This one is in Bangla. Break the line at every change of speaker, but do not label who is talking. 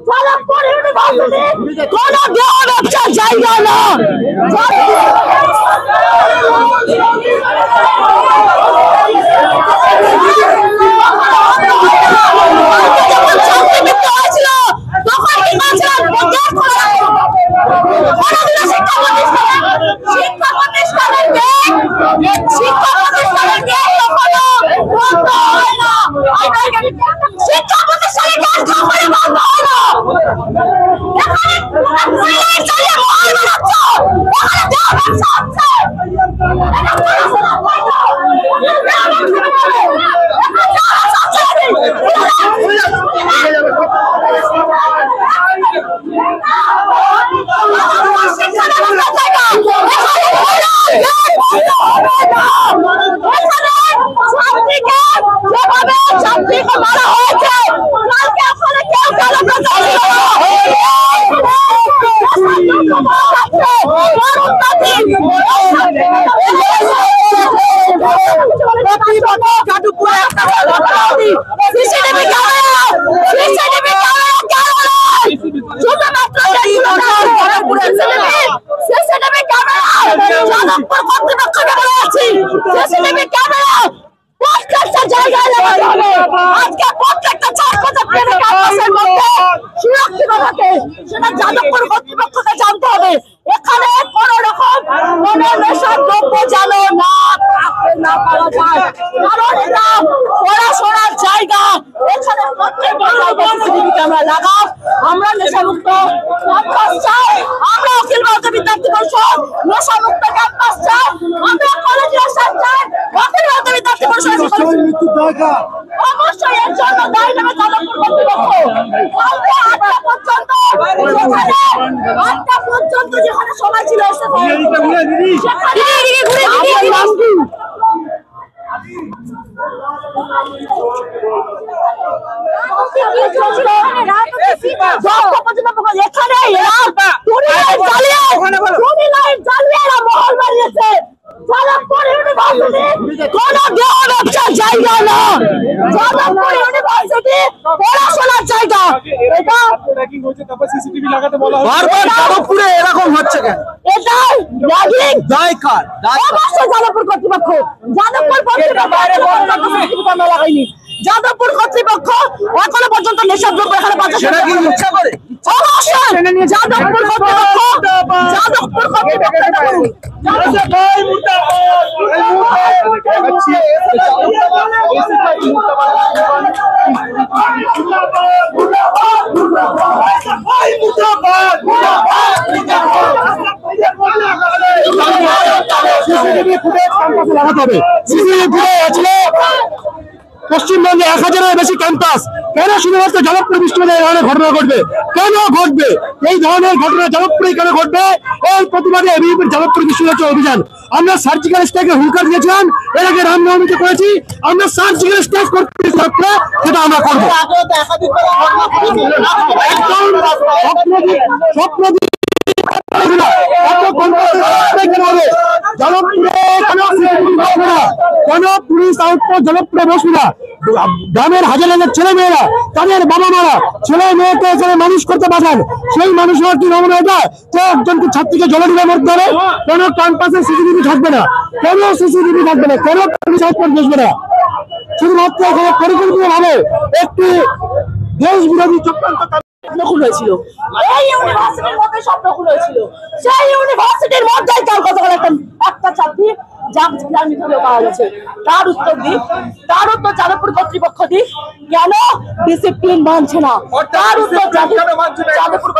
যাদবপুর ইউনিভার্সিটি কোন দেহ ব্যবসার জায়গা না। যাদবপুর কর্তৃপক্ষকে জানতে হবে এখানে কোন রকম কোন নেশার দ্রব্য যেন না পাওয়া যায়, কারণ এটা পড়াশোনার জায়গা। এখানে প্রত্যেকটা জায়গায় সিসিটিভি ক্যামেরা লাগাও। আমরা নেশামুক্ত ক্যাম্পাস চাই, আমরা অখিল ভারতীয় বিদ্যার্থী পরিষদ নেশামুক্ত ক্যাম্পাস চাই, আমরা কলেজ রেশন চাই, অখিল ভারতীয় বিদ্যার্থী পরিষদ অবশ্যই এর জন্য দায়ী নেবে যাদবপুর কর্তৃপক্ষ। কালকে 8টা পর্যন্ত যেখানে সময় ছিল মহল বানিয়েছে। যাদবপুর ইউনিভার্সিটি কোন দেহ ব্যবসার জায়গা না, যাদবপুর ইউনিভার্সিটি পড়াশোনার জায়গা। এটা যাদবপুরে এরকম হচ্ছে কেন? এটা র্যাগিং দায়কার অবশ্যই যাদবপুর কর্তৃপক্ষ। যাদবপুর কর্তৃপক্ষ লাগাইনি। যাদবপুর কর্তৃপক্ষ এখনো পর্যন্ত নেশাদ্রব্য এখানে পাচ্ছে সেটা কি ইচ্ছা করে? অবশ্যই যাদবপুর কর্তৃপক্ষ পশ্চিমবঙ্গে 1000-এর বেশি ক্যাম্পাস, কেন শুধুমাত্র যাদবপুর বিশ্ববিদ্যালয়ে ধরনের ঘটনা ঘটবে? কেন ঘটবে এই ধরনের ঘটনা? যাদবপুরে কেন ঘটবে? এই প্রতিবাদে এবিভিপির যাদবপুর বিশ্ববিদ্যালয় অভিযান। আমরা সার্জিক্যাল স্ট্রাইকে হুঙ্কার দিয়েছিলাম, এর আগে রামনবমীতে করেছি। আমরা সার্জিক্যাল স্ট্রাইক করতে সেটা আমরা করবো। গ্রামের হাজার হাজার ছেলে মেয়েরা তাদের বাবা মারা ছেলে মেয়েকে এখানে মানুষ করতে পাঠান, সেই মানুষের কি নমুনা এটা? একজনকে ছাত্রীকে জল দিবে মরতে হবে? কেন ক্যাম্পাসে সিসিটিভি থাকবে না? কেন সিসিটিভি থাকবে না? কেন বসবে না? শুধুমাত্র এখানে পরিকল্পিত ভাবে একটি দেশ বিরোধী চক্রান্ত হয়েছিল। এই ইউনিভার্সিটির মধ্যে স্বপ্ন হয়েছিল, সেই ইউনিভার্সিটির মধ্যে একটা ছাত্রী পাওয়া গেছে। তার উত্তর যাদবপুর কর্তৃপক্ষ দিক, কেন ডিসিপ্লিন মানছে না? তার উত্তর যাদবপুর